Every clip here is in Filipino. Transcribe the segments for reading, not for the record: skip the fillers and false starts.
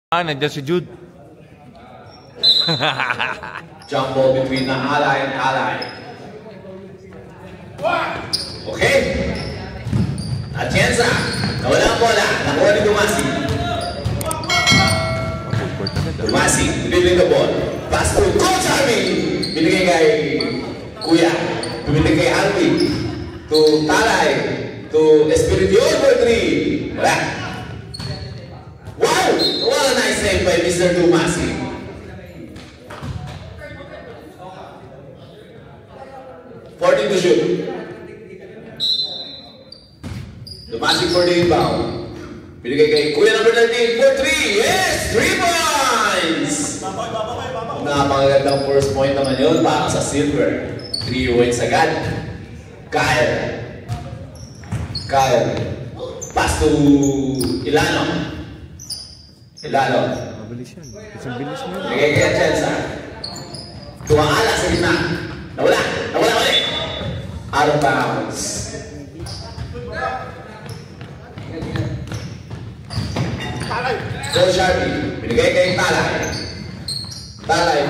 Nandiyan si Jude. Jump ball between the ally and ally. Okay. Atienza. Nawala ang bola. Nakuha ni Dumasi. Dumasi, dribbling the ball. Pass to Coach Harvey. Binigay kay Kuya. Binigay kay Harvey. To Talay. To Espiridion for 3. Wala. Wow! What a nice save by Mr. Dumasi. To shoot. Dumasi for the inbound. Binigay kay Kuya number 13 for 3. Yes! 3 points! Napakagandang first point naman yun para sa Silver. 3 points agad. Kyle. Pass to Ilano. Mabilis yan. Isang bilis mo. Binigay kay Atienza. Tuwala sa gitna. Nawala ulit. Out of bounds. Coach Harvey, binigay kay Talay. Wala.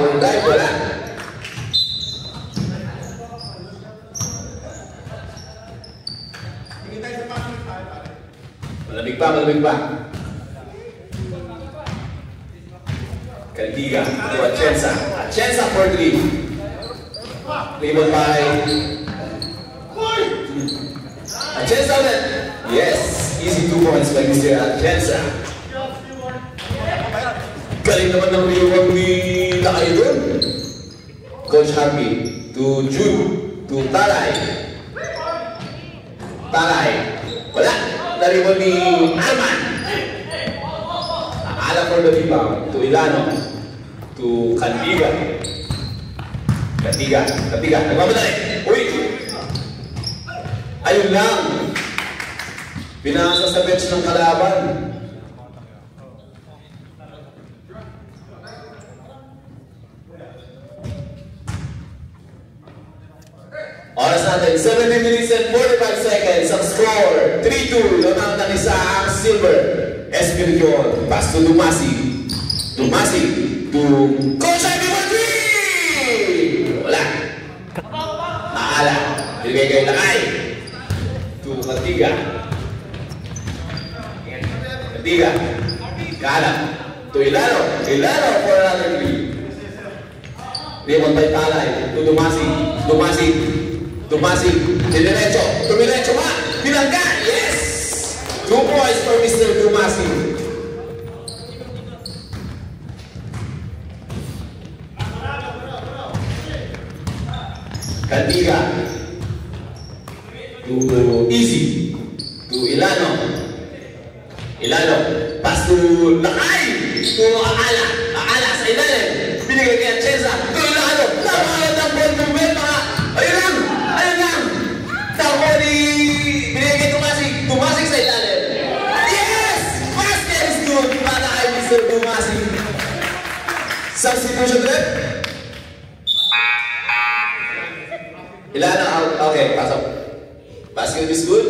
Malamig pa. Cantiga to Atienza for 3. Labeled by Atienza ulit. Yes, easy 2 points by Mr. Atienza. Galing naman ng reward ni Idol. Coach Harvey to Jude to Talay. Wala. Na-reward ni Arman. Ala for the rebound to Ilano. To Cantiga. Nagmamadali. Uy! Ayun lang. Pinasa sa bench ng kalaban. Oras natin, 17 minutes and 45 seconds. Ang score, 3-2. Lamang ng isa ang Silver. Espiridion. Pass to Dumasi. To Coach Harvey for 3! Wala. Maala. Binigay kay Lakay. To Cantiga. Kalap. To Ilano for another 3. Raymond by Talay. To Dumasi. Tumiretso ba? Binangga. Yes! 2 points for Mr. Dumasi. Cantiga. To Easy. To Ilano. Pass to Lakay. To Aala sa ilalim. Binigay kay Atienza. To Ilano. Napakagandang ball movement mga. Ayun lang. Tako ni binigay kay Dumasi sa ilalim. Yes! Basket is good para kay Mr. Dumasi. Substitution trip. Ilano out. Okay, pasok. Basket is good.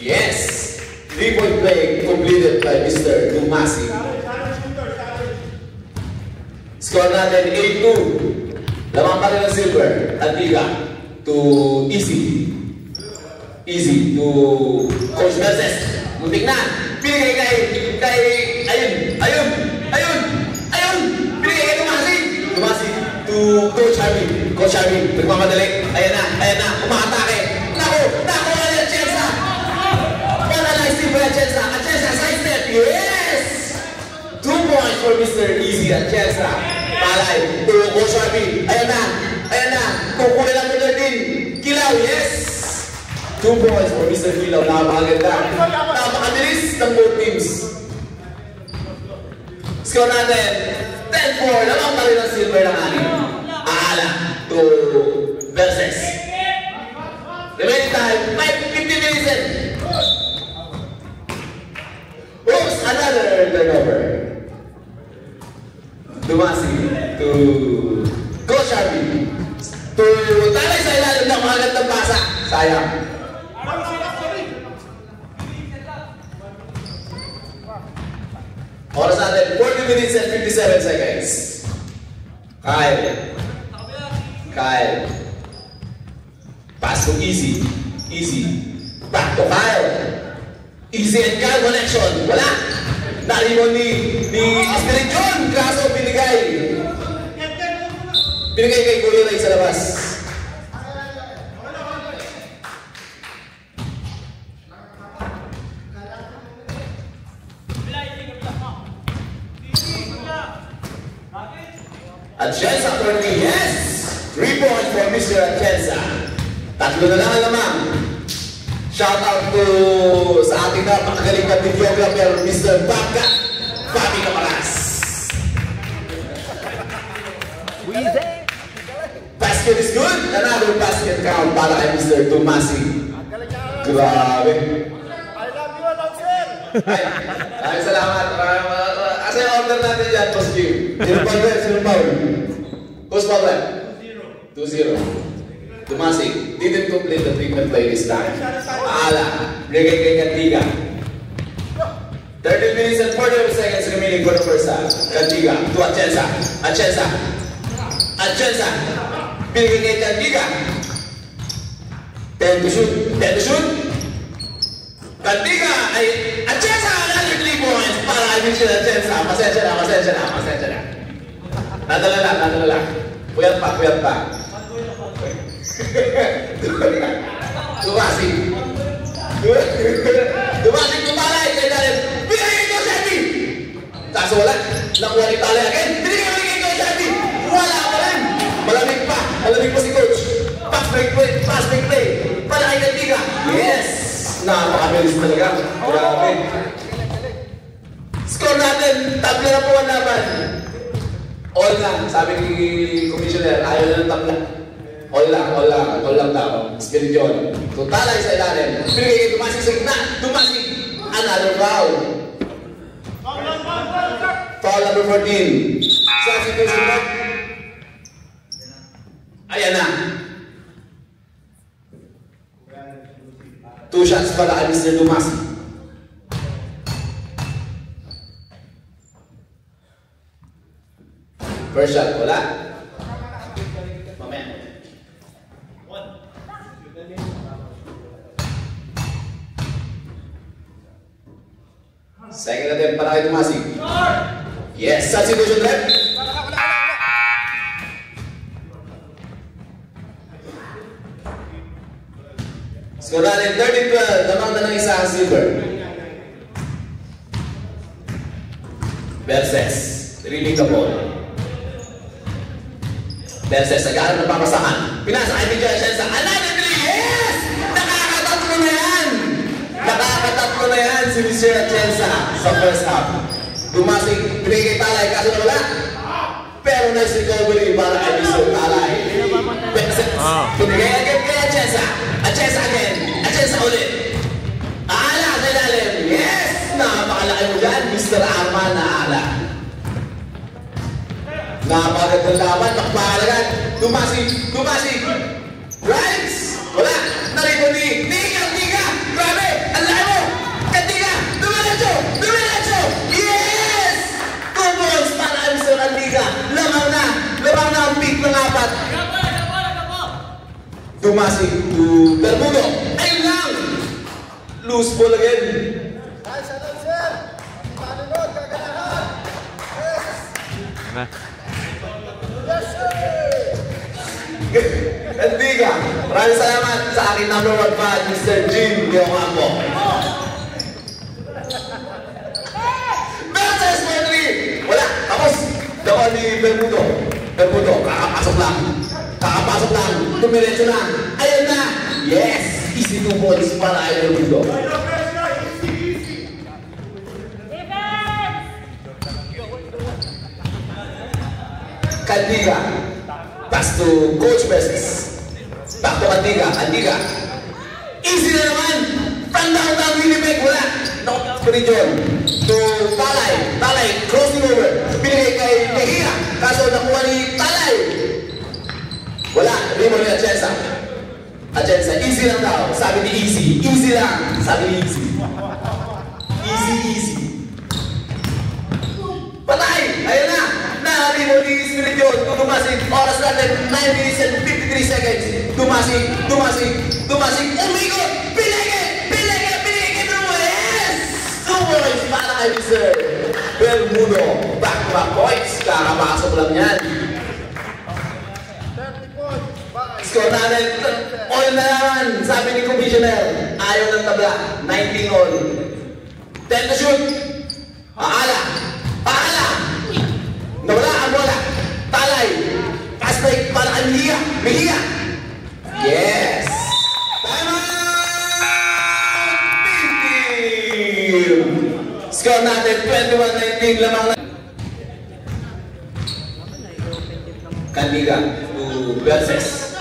Yes! 3-point play completed by Mr. Dumasi. Score natin 8-2. Lamang pa rin ang Silver. Cantiga to Easy to Coach Merces. Muntik na. Binigay kay Ayun. Binigay kay Dumasi to Coach Harvey. Nagmamadali. Ayan na. Umakatake. Naku. Atienza. Panalizing by Atienza. Side step. Yes! 2 points for Mr. Easy Atienza. Talay to Coach Harvey. Ayan na. Kukuha lang mo 13. Kilaw. Yes! 2 points for Mr. Kilaw. Napakabilis ng both teams. Score natin 10-4. Lamang pa rin ang Silver ng anim. Aala to Verses. Remaining time 15 minutes in. Oops! Another turnover. Dumasi to Coach Harvey. To Talay sa ilalim ng mga gandang basa. Sayang. Oras natin, 40 minutes and 57 seconds. Kyle. Pass to Easy. Back to Kyle. Easy and Kyle connection. Wala. Narimon ni Spirit John. Kaso binigay kay Kuya Ray sa labas. Atienza for me, yes! 3 points for Mr. Atienza. Tatlo na lang ang lamang. Shout out to sa ating napakagaling na videographer, Mr. Babka, Fabi Camaras. Basket is good. Another basket count para kay Mr. Tomasi. Grabe. I love you, Alonson! Ay, salamat. Asa yung order natin dyan, Boss Jim? Sino Paul? Boss Paul? 2-0. Tomasi didn't complete the treatment play this time. Ala, bigay kay Cantiga. 30 minutes and 40 seconds remaining for the first half. Cantiga to Atienza. Bigay kay Cantiga. 10 to shoot. Cantiga ay Atienza, another 3 points para kay Mr. Atienza. Pasensya na. Nadala lang. Puyat pa. Dumasi tumalay kay Dalen. Binigay ko sa atin. Kaso wala. Nakuha ni Talay again. Binigay ko sa atin. Wala pa rin. Malamig pa si coach. Pass break play. Para kay Cantiga. Yes. Napakabilis talaga. Grabe. Score natin. Tabla na po ang laban. All lang. Sabi ni Commissioner, ayaw na ng tabla. All lang daw. Spirit John. So, Talay sa ilalim. Pinigay kay Tomasi sa gitna. Tomasi. Another foul. Foul number 14. Sa situation na. Ayan na. 2 shots para kay Mr. Tomasi. First shot, wala. Mamaya. Second attempt para kay Tomasi. Yes, substitution left. Score natin 13-12. Damang na ng isa ang silver. Verses. Reading the ball. Verses. Nag-aaral ng papasahan. Pinasa kay Mr. Atienza. Another 3. Yes! Nakakatatlo na yan si Mr. Atienza sa first half. Dumasing, pinigay Talay, kaso na wala. Pero nice recovery para kay Mr. Talay. Pinigay agad kay Atienza. Atienza ulit. Aala sa ilalim. Yes! Napakalaki mo dyan, Mr. Arman na Aala. Napagandang laban, nakapakalagan. Dumasi. Rights! Wala! Narito ni Cantiga! Grabe! Ang laki mo! Cantiga! Dumiretso! Yes! 2 points para kay Mr. Cantiga. Lamang na ang pick ng 4. Dumasi to Bermudo. Ayun lang! Loose ball again. Nice, Alonson! Panunod, kaganahan! Yes, sir! Cantiga, maraming salamat sa aking number 1 fan, Mr. Jim Leocampo. Versus Madrid! Wala, tapos. Dawa ni Bermudo, kakapasok lang. Tumiretso na. Ayun na. Yes! Easy 2 points para kay Bermudo. Cantiga. Pass to Coach Verses. Back to Cantiga. Easy na naman. From downtown Winnipeg. Wala. No, John. To Talay. Crossing over. Binigay kay Mejia. Kaso nakuha ni Talay. Wala. Rimo ni Atienza. Atienza, easy lang daw. Sabi ni easy. Easy lang. Sabi ni easy. Easy, easy. Patay! Ayun na! Rimo ni Spirit yun. Dumasig. Oras natin, 9 minutes and 53 seconds. Dumasig. Umikot! Pinigit mo! Yes! 2 points para kay Mr. Bermudo. Back-to-back points. Kakapasok lang yan. 30 points. Score natin. All na naman. Sabi ni Commissioner. Ayaw ng tabla. 19 all. 10 to shoot. Paala. Nawala ang bola. Talay. Pass break para kay Mejia. Yes! Time out! Score natin 21-19 lamang na. Candiga to Verses.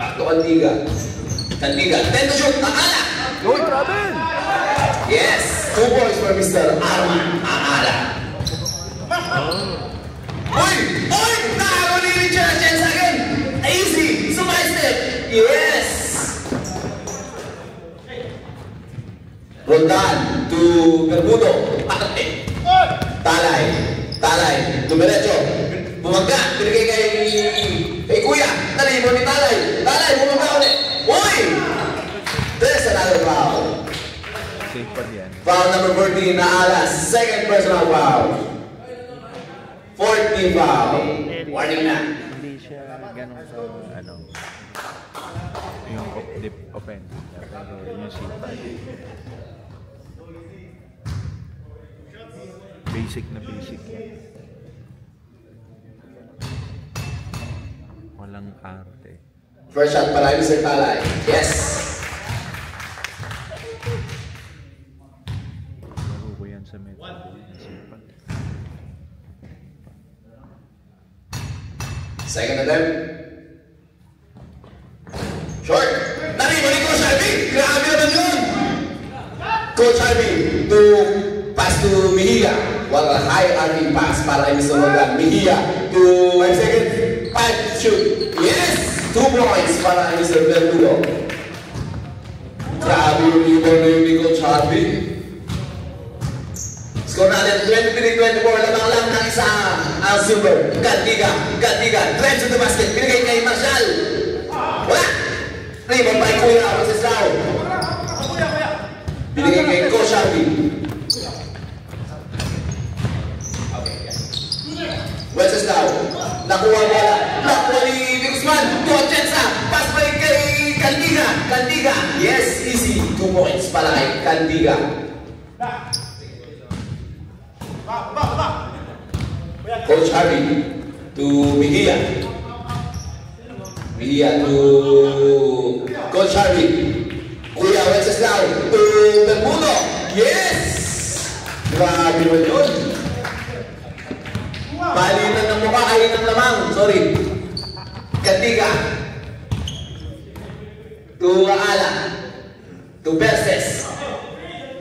Back to Candiga. 10 to shoot. Akala! Uy, Robin! Yes! 2 points for Mr. Arman Akala. Uy! Nakakaw ni Richard Atienza again! Easy! Sumay step! Yes! Roldan to Bermudo. Patate. Talay. Dumiretso. Bumagka. Binigay kay Kuya. Nalimo ni Talay. Bumagka ulit. Uy! There's another foul. Safe pa yan. Foul number 14 na Alas. Second personal foul. 14 foul. Warning na. Hindi siya ganun sa yung deep offense. Pero yung safe pa. Basic na basic. Walang arte. First shot para Mr. Talay. Yes! Laro ko yan sa metro. Safe. Second attempt. Short. Narimo ni Coach Harvey. Grabe naman yun. Coach Harvey to pass to Mejia. What a high arcing pass para kay Mr. Morgan. Mejia to 5 seconds. 5 shoot. Yes! 2 points para kay Mr. Bermudo. Grabe yung rebound na yun ni Coach Harvey. Score natin 23-24, lamang lang ng isa ang silver. Candiga, drive to the basket, binigay kay Marshall. Wala! Rebound by Kuya, Wenceslao. Binigay kay Coach Harvey. Wenceslao, nakuha bola. Nakuha ni Guzman, to Atienza. Pass by kay Candiga. Yes, easy. 2 points para kay Candiga. Coach Harvey to Mejia to Coach Harvey. Kuya Wenceslao to Bermudo. Yes! Grabe mo yun. Palitan ng mukha, kain ng lamang. Sorry. Candiga to Aala to Verses.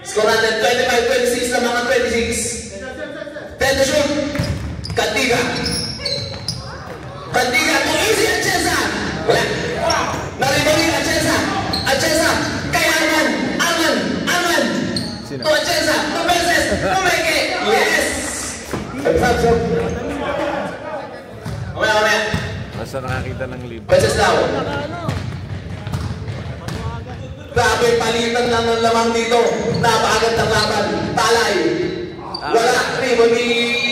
Score natin 25-26 na mga 26. 10 to shoot. Candiga to easy Atienza. Wala. Naribali Atienza. Kay Arman. To Atienza. To Verses. To Meke. Yes. Mamaya. Basta nakakita ng libre. Verses daw. Grabe, palitan lang ng lamang dito. Napakagad ng laban. Talay. Wala. Rebound ni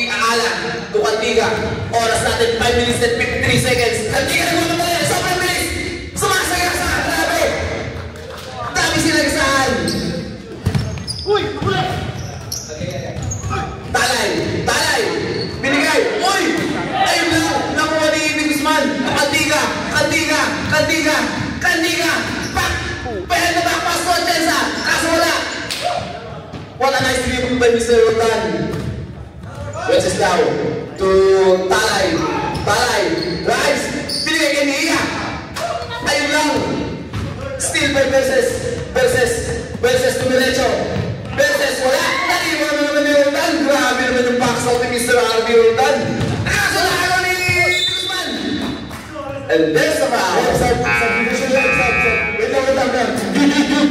Aala. To Candiga. Oras natin 5 minutes and 53 seconds. Candiga na gusto tayo. Sobrang bilis. Sumasagasaan. Grabe. Dami sinagasaan. Talay. Binigay. Uy. Ayun lang. Nakuha ni Guzman. Candiga. Back. Pahal na back pass to Atienza. Kaso wala. What a nice dribble by Mr. Roldan. Wenceslao to Talay. Drives. Binigay kay Mejia. Ayun lang. Still by Verses to Milecho. Verses wala. Naliwa na naman ni Roldan. Grabe naman yung box out ni Mr. Harvey Roldan. Kaso nakagawa ni Guzman. And there's the foul.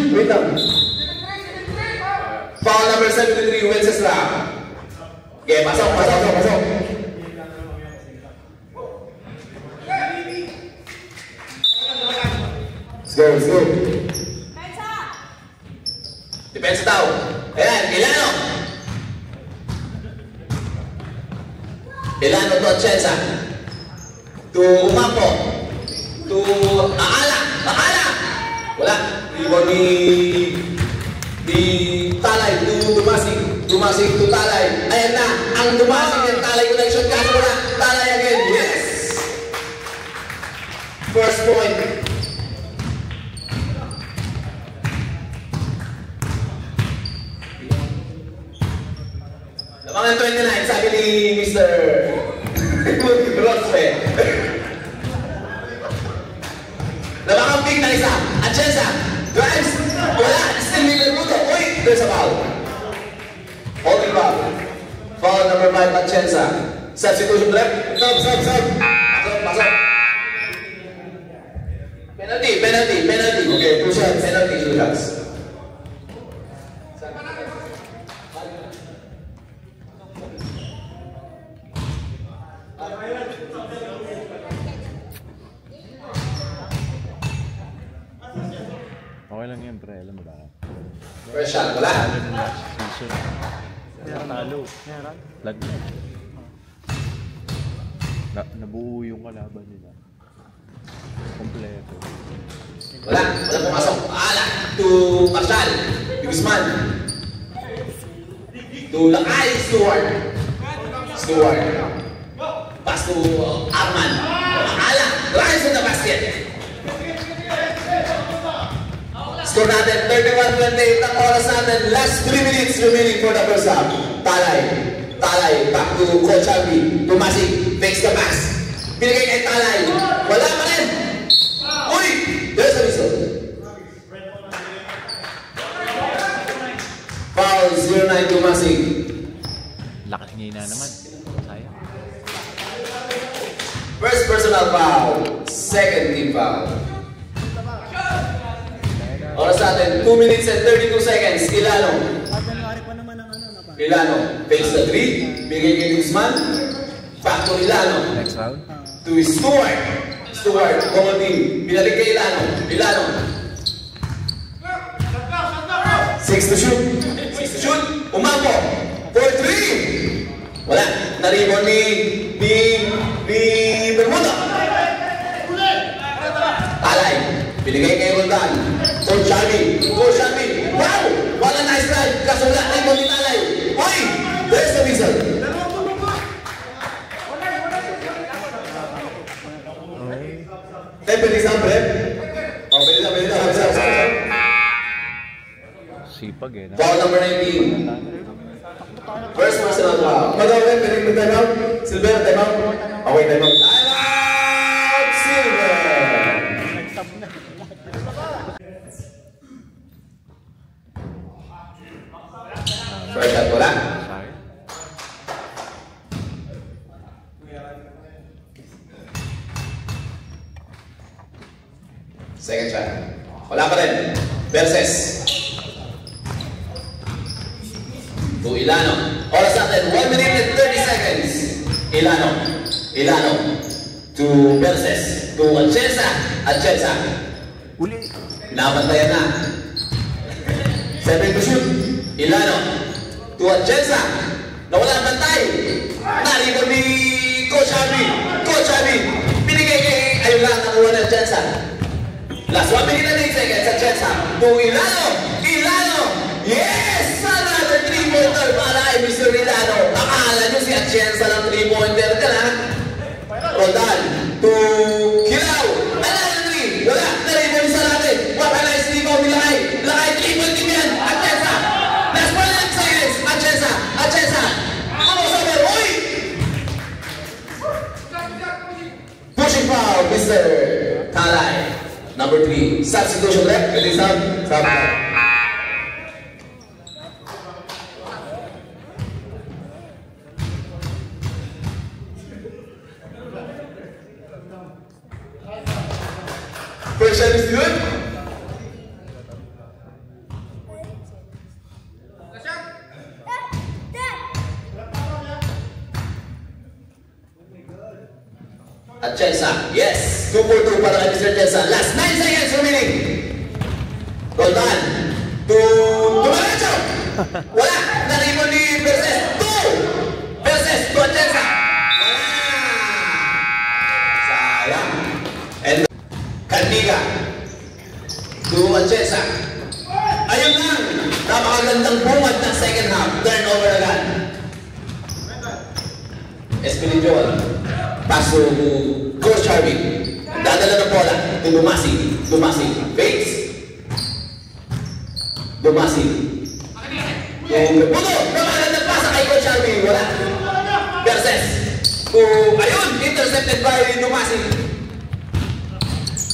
Wait lang. Foul number 73, Wencesla. Okay, pasok. Let's go. Depensa daw. Ayan, Ilano to Atienza. To Umapo. To Akala. Wala. Ibon ni Talay to Dumasig to Talay. Ayan na. Ang Dumasig yung Talay connection. Kaso wala. Talay again. Yes! First point. Lamangan 29, sabi ni Mr. Rospe. Lamangan big na isa. Atienza drives. Wala. Still may Bermudo. Uy! There's a foul. Holding foul. Foul number 5, Atienza. Substitution left. Stop. Pasok. Penalty. Okay, 2 shots. Penalty, 2 shots. Okay lang yan, pre. Alam mo ba? First shot, wala. Talo ng last season. Talo. Lag na. Nabuo yung kalaban nila. Kompleto. Wala pumasok. Ala to Marshall. Guzman. To Lakay, Stewart. Pass to Arman. Ala, drives in the basket. Score natin, 31-28 ang oras natin. Last 3 minutes remaining for the first half. Talay, back to Coach Albi. Tumasig, fakes the pass. Binigay kay Talay. Wala pa rin. Uy! There's a whistle. Foul, 09 Tumasig. Lakas niya na naman. Sayang. First personal foul. Second team foul. Oras natin, 2 minutes and 32 seconds. Ilano. Fakes the 3. Bigay kay Guzman. Back to Ilano. Next round. To Stewart. Common team. Binalik kay Ilano. 6 to shoot. Umapo. 4-3. Wala. Naribon ni Bermuda. Talay. Binigay kay Roldan. Coach Albi. Wow! What a nice drive. Kaso wala na yung Talay. Uy! There's the whistle. Bilis na, pre. Bilis na. Sipag eh. Foul number 19. First personal foul. Madawin, pinig mo time out. Silver, time out. Okay, time out. Time out! Silver! First shot, wala. Second shot. Wala pa rin. Verses. To Ilano. Oras natin, 1 minute and 30 seconds. Ilano. To Verses. To Atienza. Uli. Nabantayan na. 7 to shoot. Ilano. To Atienza. Nawala ang bantay. Naribon ni Coach Albi. Binigay kay ayun lang nakuha ng Atienza. Last 1 minute and 8 seconds. Atienza. To Ilano. Yes! Sana the 3-pointer para ay Mr. Ilano. Akala nyo si Atienza ng 3-pointer ka na. Roldan. To Kilaw. Another 3. Wala. Naribon isa natin. What a nice rebound ni Lakay. 3-point team yan. Atienza. Last 1 seconds. Atienza. Almost over. Uy! Pushing foul, Mr. Talay. Number 3. Substitution left. Release out. First Chinese student? Atienza, yes! 2 for 2 para kay Mr. Atienza. Last 9 seconds remaining. Roldan. Dumaretso! Wala! Narimon ni Verses. 2! Verses to Atienza. Wala! Sayang. And Candiga. To Atienza. Ayun lang! Napakagandang bungad ng second half. Turnover agad. Espiritual. Pass to Coach Harvey. Dadala ng bola to Dumasi. Dumasi. Face. Dumasi. Puto! Namalan ng pasa kay Coach Harvey. Wala. Verses. Ayun! Intercepted by Dumasi.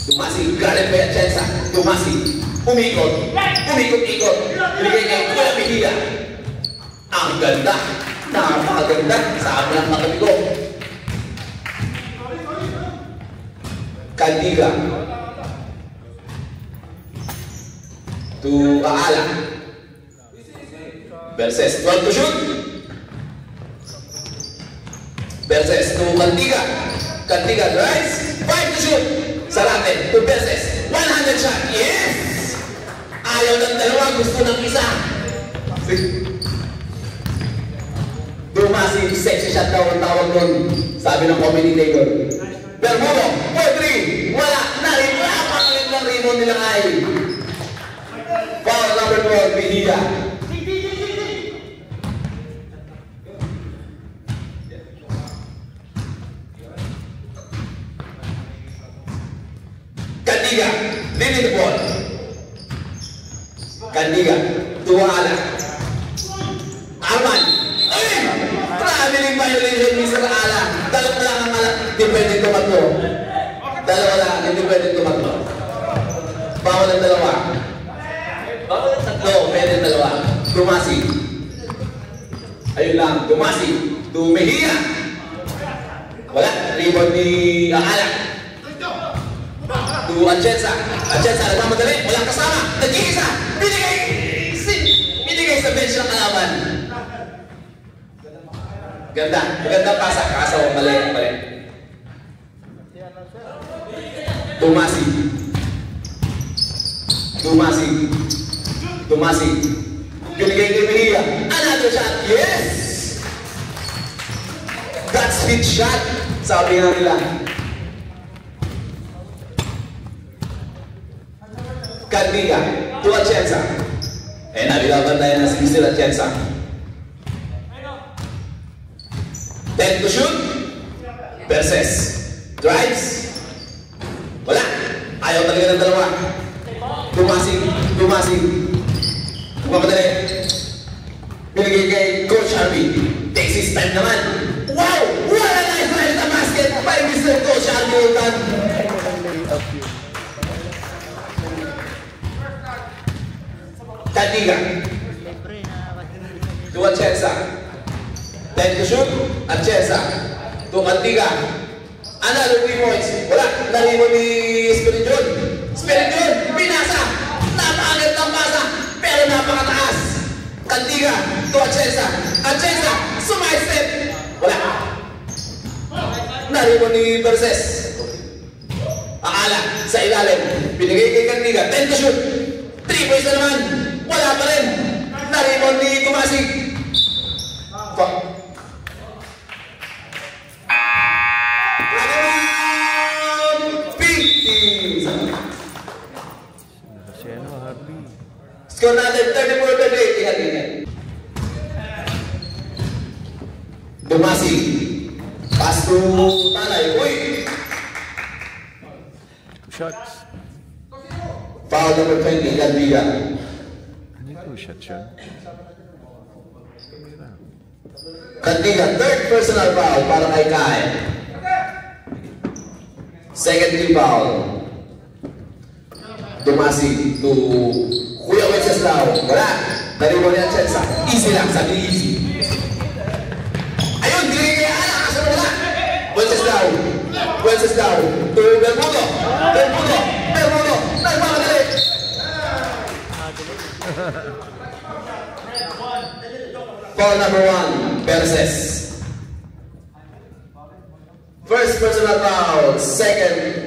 Dumasi. Galing by Atienza. Dumasi. Umikot. Umikot-ikot. Binigay kay Kuya Mejia. Ang ganda. Napakaganda. Sabi ng mga bigo. Candiga to Aala. Verses 12 to shoot. Verses to Candiga. Candiga drives 5 to shoot. Sarate to Verses 100 shot. Yes! Ayaw ng dalawa, gusto ng isa. Dumasi, sexy shot daw ang tawag nun. Sabi ng commentator. Bermudo, 4-3, wala, narin, napakalit ng rebound nila ay. Foul number 4, Mejia. Candiga, leading the ball. Candiga, Tuwala. Arman, ay! Traveling violation ni Sir Ala. Dalawa lang ang malak, hindi pwede tumakbo. Dalawa lang, hindi pwede tumakbo. Bawal ang dalawa. Bawal ang tatlo, pwede ang dalawa. Dumasi. Ayun lang, Dumasi. To Mejia. Wala, rebound ni Ala. To Atienza. Atienza, nagmamadali, walang kasama. Nag-iisa. Binigay sa bench ng kalaban. Ganda. Maganda pasa. Kaso mali. Dumasi. Binigay kay Mejia. Another shot. Yes! That's hit shot. Sabi nga nila. Candiga to Atienza. Nalilaban tayo na si Mr. Atienza. 10 to shoot. Verses. Drives. Wala. Ayaw talaga ng dalawa. Dumasi. Mamadali. Binigay kay Coach Harvey. Takes his time naman. Wow! What a nice drive na basket by Mr. Coach Harvey. Candiga. To Atienza. 10 to shoot. Atienza. To Candiga. Another 3 points. Wala. Naribo ni Espiritual. Pinasa. Napakagad ng pasa. Pero napakataas. Candiga. To Atienza. Atienza. Sumay-step. Wala. Naribo ni Verses. Aala. Sa ilalim. Binigay kay Candiga. 10 to shoot. 3 points na naman. Wala pa rin. Naribo ni Dumasi. Score natin 34-38. Ingat. Dumasi. Pass to Tanay. Uy! Shots. Foul number 20. Candiga. Ano yung 2 shots yun? Candiga. Third personal foul para kay Kai. Second team foul. Dumasi to Kuya Wenceslao. Wala. Naribo niya Atienza. Easy lang. Sabi easy. Ayun. Dinigay kaya Ala. Kaso wala. Wenceslao. To Bermudo. Foul number 1, Perses. First personal foul, third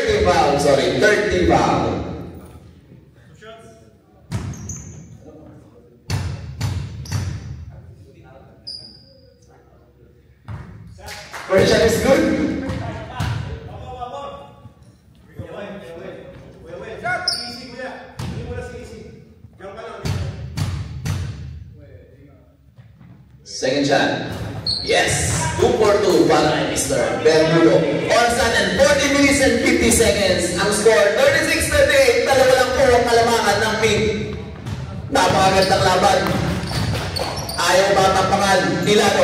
team foul, third team foul. First shot is good. Second shot. Yes. 2 for 2 para Mr. Bermudo. Orsan and 40 minutes and 50 seconds. Ang score 36-38. Dalawa lang po ang kalamangan ng pink. Napakagandang laban. Ayaw ba tapangan? Ilano.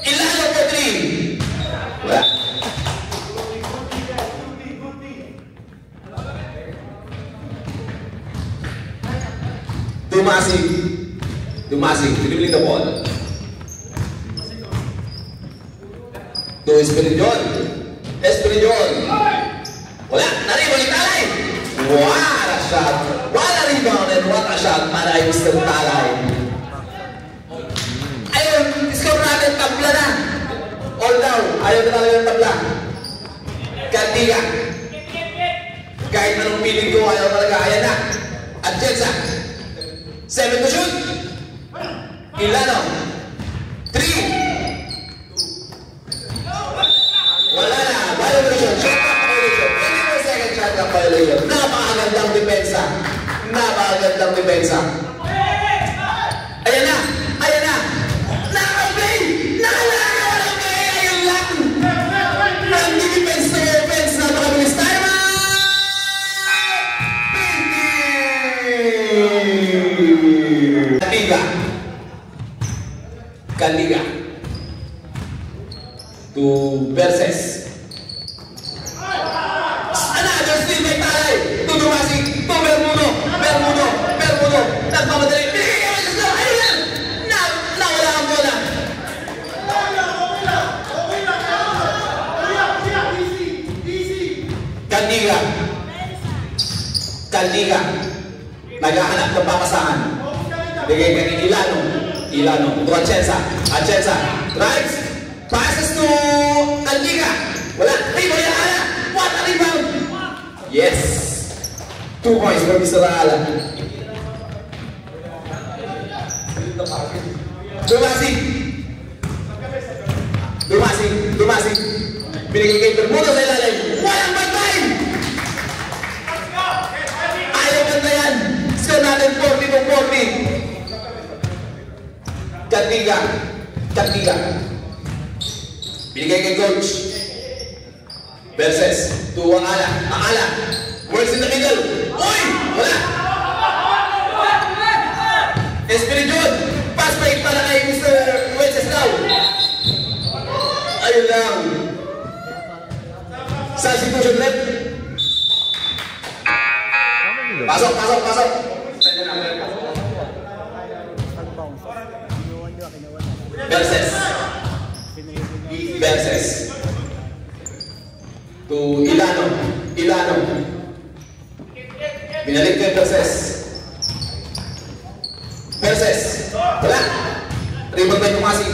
Ilano po 3. Wala. Dumasig, dribbling the ball. To Espiridion. Wala, naribang Talay. What a shot. What a rebound and what a shot para kay Mr. Talay. Ayun, score natin, tabla na. All down, ayaw na talaga ng tabla. Kandiga. Kahit anong piling ko, ayaw talaga, ayan na. At Jensa. 7 to shoot. Ilano. 3. Wala na. Violation. Shot clock violation. 24 second shot clock violation. Napakagandang depensa. Ayan na. Naka-play. Walang play. Ayun lang. Nag-defense to offense. Napakabilis tayo. Kandiga to Perses. Another steal by Talay to Dumasig to Bermudo. Nagmamadali. Ayun! Nawala ang bola. Kandiga. Naghahanap ng papasahan. Bigay kay Ilano to Atienza drives, passes to Kandiga. Wala, rebound yan, Ala. What a rebound. Yes, 2 points for Mr. Ala. Dumasig. Binigay kay Bermudo sa ilalim. Walang bantay. Ayaw ganda yan. Score natin 40-40. Kandiga. Binigay kay Coach. Perses to ang Ala. Works in the middle. Uy! Wala! Espiridion. Pass break para kay Mr. Wenceslao. Ayun lang. Substitution left. Pasok. Perses to Ilano. Binalik kay Perses. Wala. Rebound by Dumasig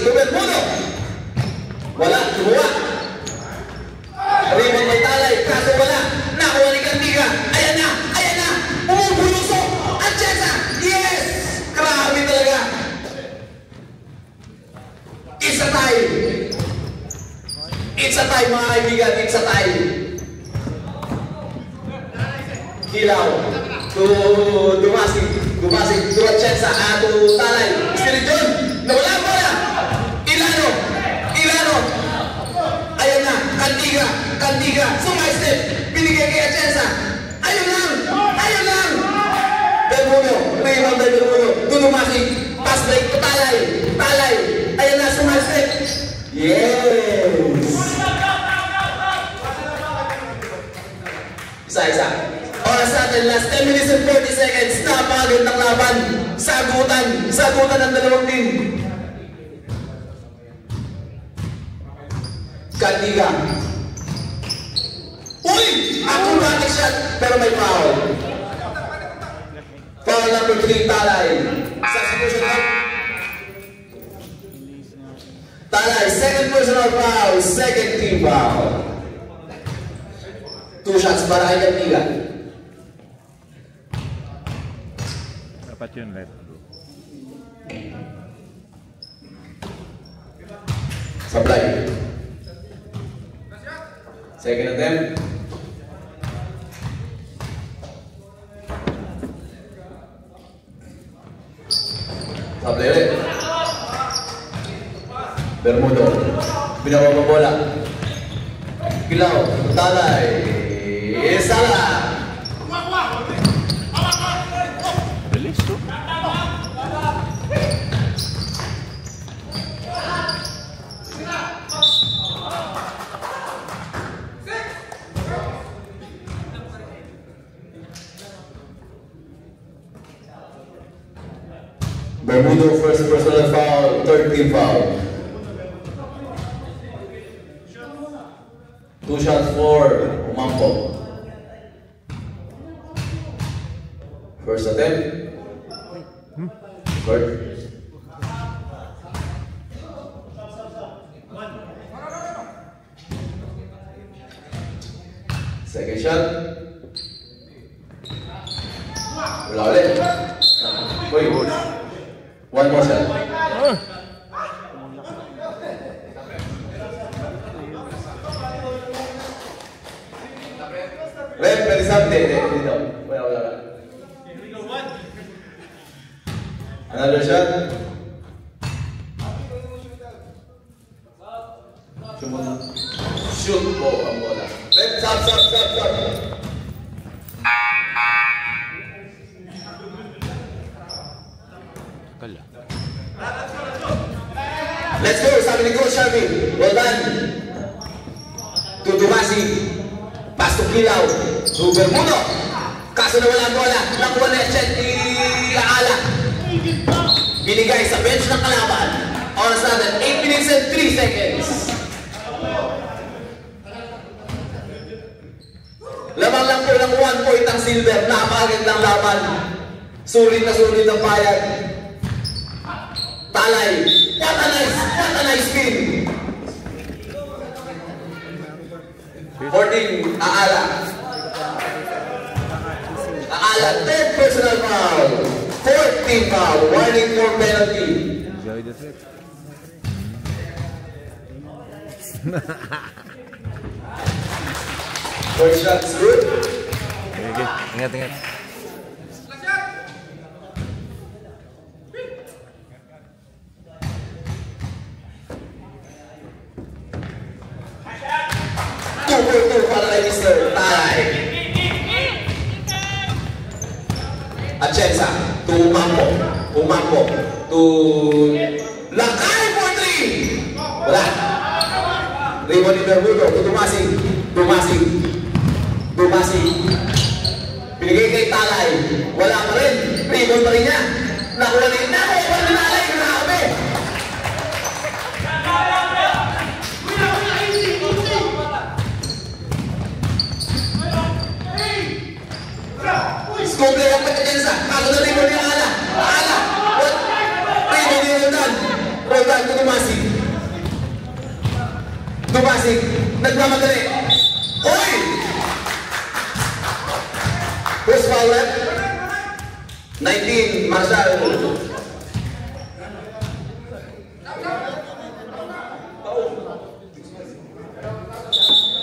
to Bermudo. Wala, kumuha. Rebound by Talay, kaso wala. Nakuha ni Kandiga. Ayan na. Umubulusok. Atienza. Yes! Grabe talaga. It's a tie, mga kaibigan. It's a tie. Hilaw. To Dumasig. To Atienza. To Talay. Espiridion. Nawala ang bola. Ilano. Ayan na. Kandiga. Sumay-step. Binigay kay Atienza. Ayun lang. Bermudo. Rebound by Bermudo. To Dumasig. Pass break to Talay. Ayan na. Sumay-step. Yes. Isa. Oras natin, last 10 minutes and 40 seconds. Napakagandang laban. Sagutan ng dalawang team. Kandiga. Uy! Acrobatic shot, pero may foul. Foul number 3, Talay. Substitution up. Talay, second personal foul, second team foul. 2 shots para kay Kantigan. Dapat yun, let go. Supply. Second attempt. Supply ulit. Bermudo. Pinababa bola. Kilaw. Talay. Sala. Bilis to. Bermudo first personal foul, third team foul. 2 shots for Umampo. First attempt. Third. Second shot. Wala ulit. Uy. One more shot. Rep, pwede sabi. Dito. Wala. Another shot. Shoot po ang bola. Rep, stop. Kala. Let's go, sabi ni Coach Sharvy. Well done. Tutumasi. Pass to Kilaw. To Bermudo. Kaso na wala ang bola. Nakuha na yung ni Aala. Binigay sa bench ng kalaban. Oras natin, 8 minutes and 3 seconds. Lamang lang po ng 1 point ang Silver. Napakagandang laban. Sulit na sulit ang bayad. Talay. What a nice spin. 14, Aala. Aala, 10th personal foul. 4th team foul. Warning for penalty. Enjoy the trip. First shot is good. Okay. Ingat. Two para kay Mr. Talay. Atienza to Umampo to Lakay for 3. Wala. Rebound ni Bermudo to Dumasi. Pinigay kay Talay. Wala pa rin. Rebound pa rin niya. Nakuha ni Talay. Grabe. Scope lang pa Atienza. Kaso na rebound ni Aala. Rebound ni Roldan to Dumasi. Nagmamadali. Hoy! First foul rep. 19, Marshall.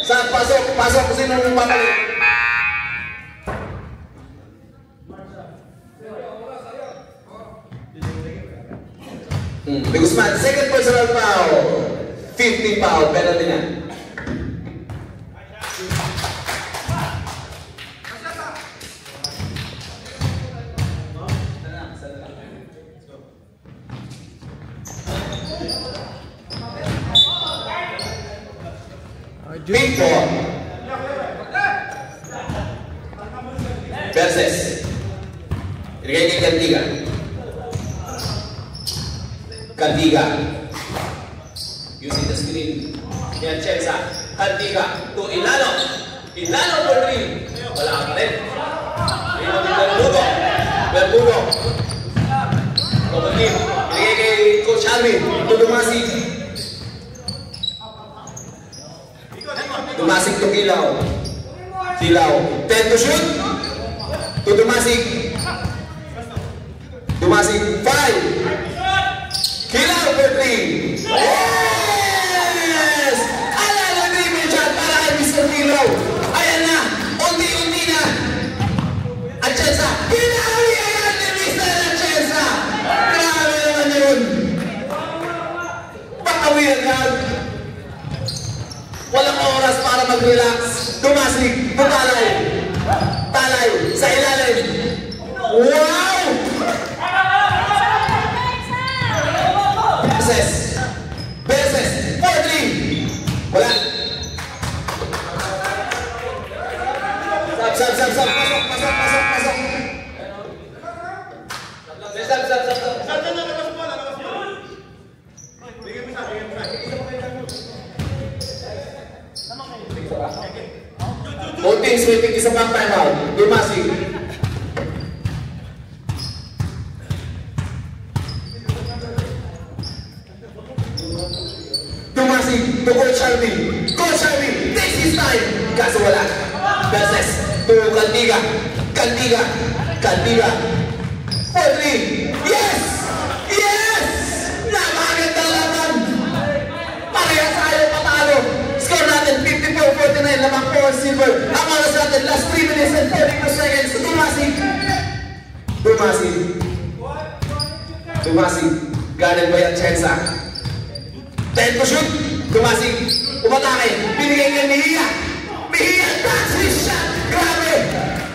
Saan pasok sino yung pamali? De Guzman, second personal foul. 50 foul, penalty na. Big ball. Versus. Ibigay kay Cantiga. You see the screen. Atienza. Cantiga to Ilano. Ilano for 3. Wala ka rin. Bermudo. Bermudo. Common team. Binigay kay Coach Alvin. Tumasig. Tumasig to Kilaw. Kilaw. 10 to shoot. Tumasig. Tumasig. 5. Kilaw for 3. Yes! Alala na yung dyan para kay Mr. Kilaw. Ayan na. Unti-unti na. Atienza. Pinawi ayan ni Mr. Atienza. Grabe naman yun. Pakawi agad. Walang oras para mag-relax. Tumasig. Tutalay. Talay. Sa ilalim. Wow! Beses. Beses. 4-3. Wala. Sab. Pasok. Voting sweeping isa pang timeout. Tumasig. Tumasig to Coach Alvin. Coach Alvin, this is time. Kaso wala. Beses to Cantiga. Cantiga. 4-3. Yes! Napakaganda laban. Parehas ayaw patalo. Score natin 54-49. Lamang 4 silver. Ang oras natin last 3 minutes and 42 seconds. Tumasig. Ganon ba yung Atienza? 10 to shoot. Tumasig. Umatake. Binigay niya Mejia. Mejia, that's his shot. Grabe.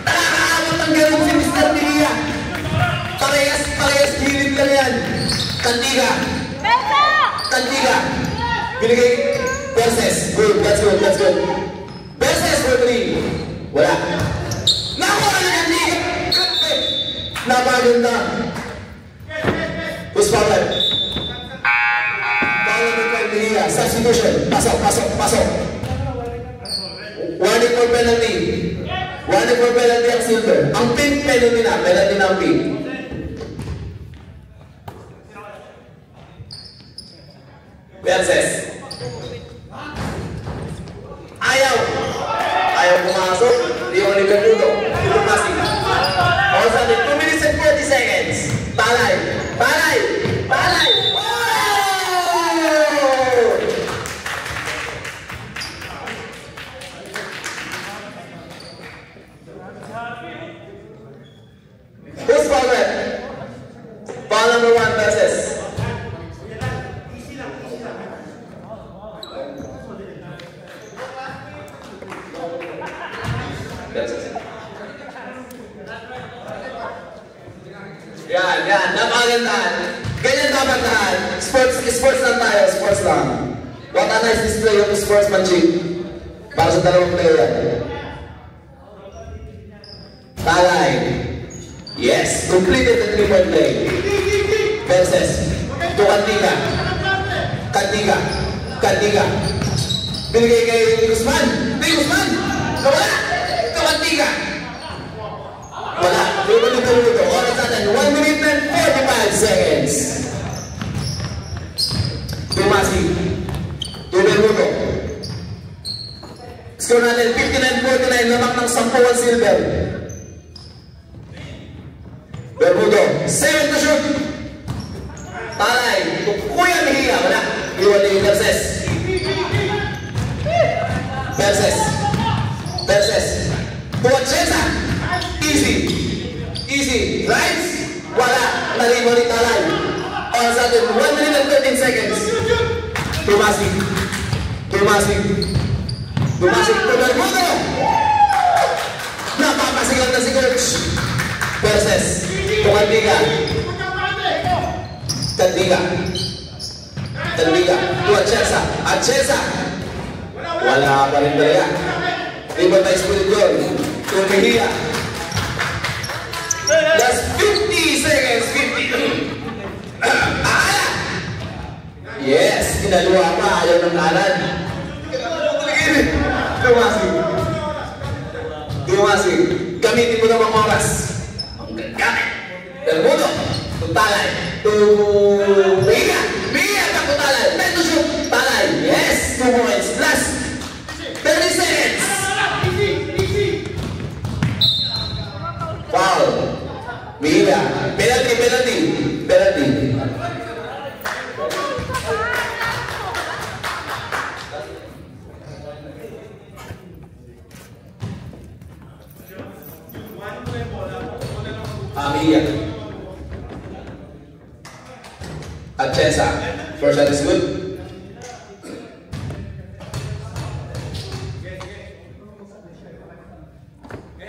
Nakakaabot ang ganun si Mr. Mejia. Parehas hilit lang yan. Cantiga. Binigay. Beses. Good. That's good. Beses for 3. Wala. Nakuha na Cantiga. Napaganda. Who's power? Substitution. Pasok. Warning for penalty. Ang silver. Ang pink penalty na ang pink. Beses. Ayaw pumasok. Di mo ni Bermudo. Tumasig. All sudden, 2 minutes and 40 seconds. Talay. Who's power? Ball number 1 versus. Yan. Napakagandaan. Ganyan dapat lahat. Sports lang tayo. Sports lang. What a nice display of sportsmanship. Para sa dalawang player. Talay. Yes. Completed the 3-point play. Versus. To Cantiga. Binigay kay Guzman. Nawala. To Cantiga. Wala. Luto. Oras natin. 1 minute and 45 seconds. Tumasig. Bermudo. Score natin 59-49. Lamak ng 10 silver. Bermudo. 7 to shoot. Talay. Kuya Mejia. Wala. Iwan ni Beses. To Atienza. Easy. Right? Wala. Nalibo ni Talay. Oras natin. 1 minute and 13 seconds. Tumasig to Bermudo. Napapasigal na si Coach. Beses. To Cantiga. To Atienza. Wala pa rin talaga. Iba tayo spirit yun. To Mejia. That's 50 seconds. 50. Yes, kinaluwa pa. Ayaw ng kanan. Tumasig. Dumasi, gamitin mo na mga oras. Ang gagamit. Bermudo, tutalay. Mia, pa tutalay. Time to shoot, talay. Yes, 2 points. Last 30 seconds. Foul. Mia, penalty. Mia. Atienza. First shot is good.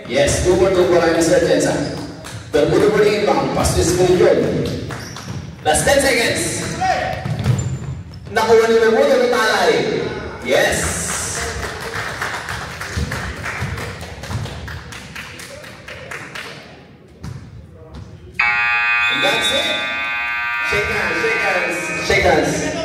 Yes, 2 for Mr. Atienza. Bermudo for the inbound. Pass this move yun. Last 10 seconds. Nakuha ni Bermudo ng talay. Yes. And that's it. Shake hands.